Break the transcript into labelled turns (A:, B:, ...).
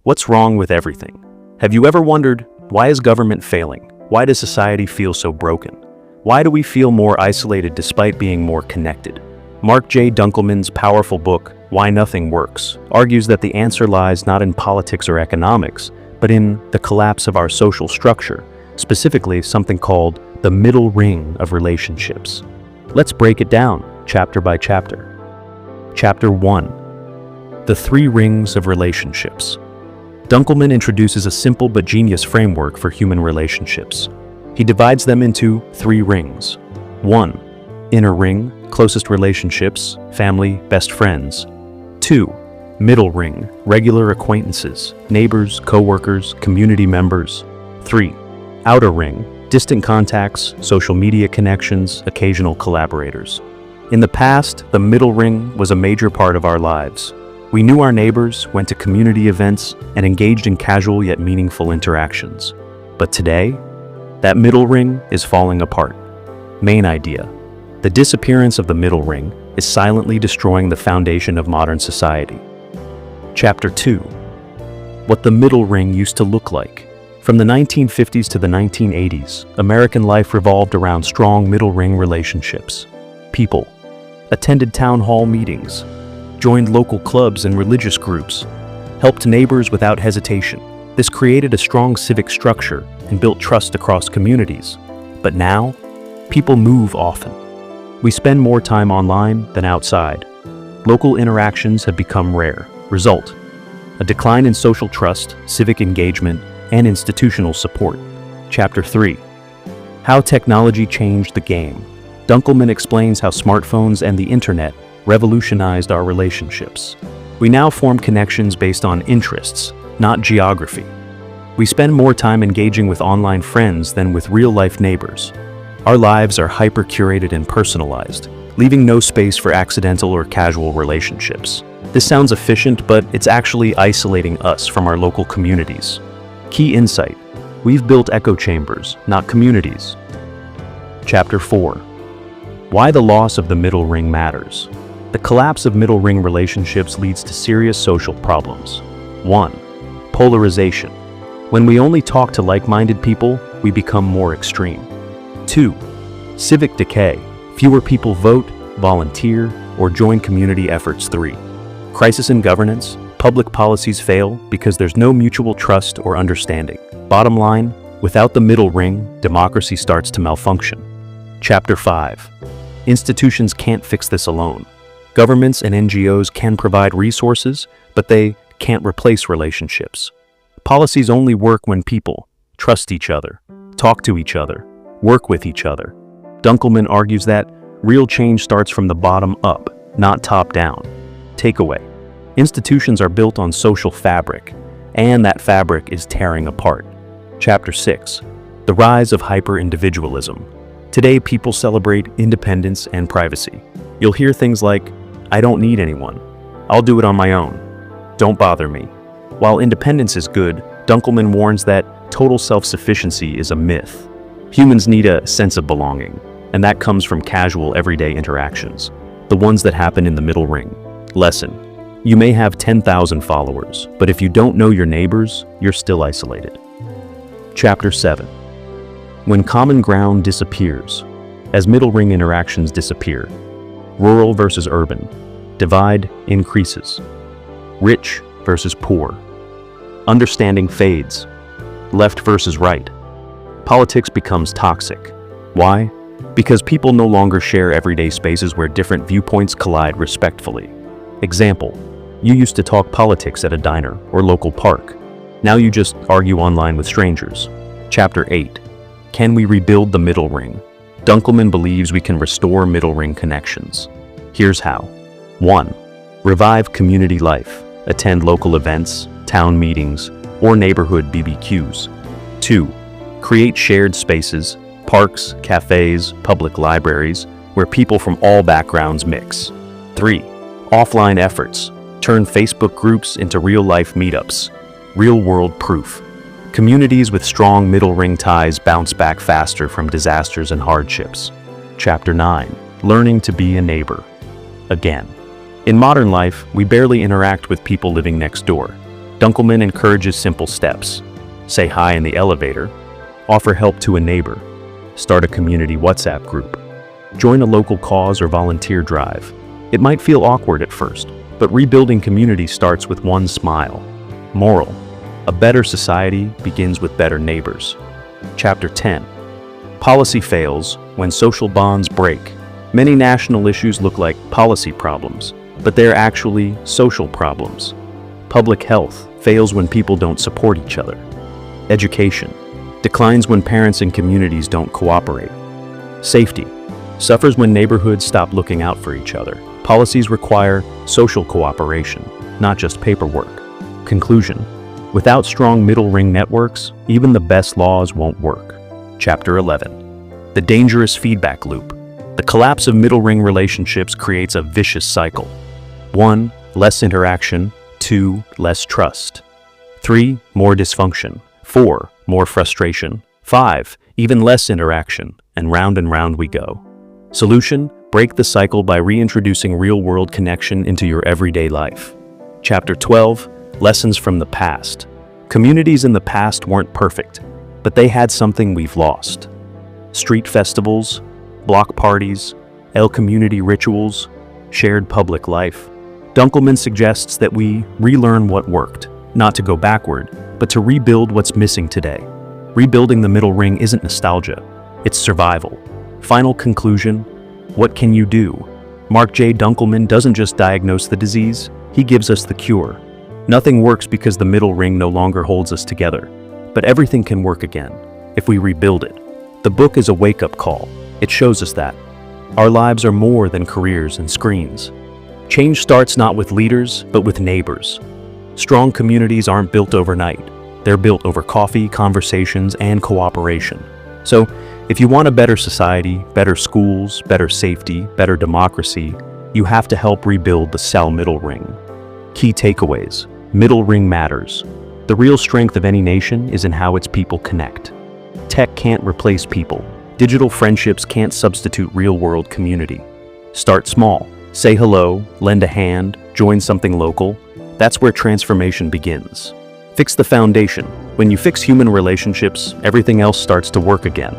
A: What's wrong with everything? Have you ever wondered, why is government failing? Why does society feel so broken? Why do we feel more isolated despite being more connected? Marc J. Dunkelman's powerful book, Why Nothing Works, argues that the answer lies not in politics or economics, but in the collapse of our social structure, specifically something called the middle ring of relationships. Let's break it down, chapter by chapter. Chapter 1. The Three Rings of Relationships. Dunkelman introduces a simple but genius framework for human relationships. He divides them into three rings. 1. Inner ring, closest relationships, family, best friends. 2. Middle ring, regular acquaintances, neighbors, co-workers, community members. 3. Outer ring, distant contacts, social media connections, occasional collaborators. In the past, the middle ring was a major part of our lives. We knew our neighbors, went to community events, and engaged in casual yet meaningful interactions. But today, that middle ring is falling apart. Main idea: the disappearance of the middle ring is silently destroying the foundation of modern society. Chapter 2. What the middle ring used to look like. From the 1950s to the 1980s, American life revolved around strong middle ring relationships. People attended town hall meetings, joined local clubs and religious groups, helped neighbors without hesitation. This created a strong civic structure and built trust across communities. But now, people move often. We spend more time online than outside. Local interactions have become rare. Result: a decline in social trust, civic engagement, and institutional support. Chapter 3. How technology changed the game. Dunkelman explains how smartphones and the internet revolutionized our relationships. We now form connections based on interests, not geography. We spend more time engaging with online friends than with real-life neighbors. Our lives are hyper-curated and personalized, leaving no space for accidental or casual relationships. This sounds efficient, but it's actually isolating us from our local communities. Key insight: we've built echo chambers, not communities. Chapter 4. Why the loss of the middle ring matters. The collapse of middle ring relationships leads to serious social problems. 1. Polarization. When we only talk to like-minded people, we become more extreme. 2. Civic decay. Fewer people vote, volunteer, or join community efforts. 3. Crisis in governance. Public policies fail because there's no mutual trust or understanding. Bottom line, without the middle ring, democracy starts to malfunction. Chapter 5. Institutions can't fix this alone. Governments and NGOs can provide resources, but they can't replace relationships. Policies only work when people trust each other, talk to each other, work with each other. Dunkelman argues that real change starts from the bottom up, not top down. Takeaway: institutions are built on social fabric, and that fabric is tearing apart. Chapter 6. The rise of hyper-individualism. Today, people celebrate independence and privacy. You'll hear things like, "I don't need anyone. I'll do it on my own. Don't bother me." While independence is good, Dunkelman warns that total self-sufficiency is a myth. Humans need a sense of belonging, and that comes from casual, everyday interactions, the ones that happen in the middle ring. Lesson: you may have 10,000 followers, but if you don't know your neighbors, you're still isolated. Chapter 7. When common ground disappears. As middle ring interactions disappear, rural versus urban, divide increases. Rich versus poor. Understanding fades. Left versus right. Politics becomes toxic. Why? Because people no longer share everyday spaces where different viewpoints collide respectfully. Example: you used to talk politics at a diner or local park. Now you just argue online with strangers. Chapter 8. Can we rebuild the middle ring? Dunkelman believes we can restore middle ring connections. Here's how. 1. Revive community life. Attend local events, town meetings, or neighborhood BBQs. 2. Create shared spaces, parks, cafes, public libraries, where people from all backgrounds mix. 3. Offline efforts. Turn Facebook groups into real-life meetups. Real-world proof. Communities with strong middle ring ties bounce back faster from disasters and hardships. Chapter 9. Learning to be a neighbor. Again. In modern life, we barely interact with people living next door. Dunkelman encourages simple steps. Say hi in the elevator, offer help to a neighbor, start a community WhatsApp group, join a local cause or volunteer drive. It might feel awkward at first, but rebuilding community starts with one smile. Moral: a better society begins with better neighbors. Chapter 10. Policy fails when social bonds break. Many national issues look like policy problems, but they're actually social problems. Public health fails when people don't support each other. Education declines when parents and communities don't cooperate. Safety suffers when neighborhoods stop looking out for each other. Policies require social cooperation, not just paperwork. Conclusion: without strong middle ring networks, even the best laws won't work. Chapter 11. The dangerous feedback loop. The collapse of middle ring relationships creates a vicious cycle. 1. Less interaction. 2. Less trust. 3. More dysfunction. 4. More frustration. 5. Even less interaction, and round we go. Solution: break the cycle by reintroducing real-world connection into your everyday life. Chapter 12. Lessons from the past. Communities in the past weren't perfect, but they had something we've lost. Street festivals, block parties, community rituals, shared public life. Dunkelman suggests that we relearn what worked, not to go backward, but to rebuild what's missing today. Rebuilding the middle ring isn't nostalgia, it's survival. Final conclusion: what can you do? Marc J. Dunkelman doesn't just diagnose the disease, he gives us the cure. Nothing works because the middle ring no longer holds us together, but everything can work again if we rebuild it. The book is a wake-up call. It shows us that our lives are more than careers and screens. Change starts not with leaders, but with neighbors. Strong communities aren't built overnight. They're built over coffee, conversations, and cooperation. So, if you want a better society, better schools, better safety, better democracy, you have to help rebuild the cell middle ring. Key takeaways: middle ring matters. The real strength of any nation is in how its people connect. Tech can't replace people. Digital friendships can't substitute real-world community. Start small. Say hello, lend a hand, join something local. That's where transformation begins. Fix the foundation. When you fix human relationships, everything else starts to work again.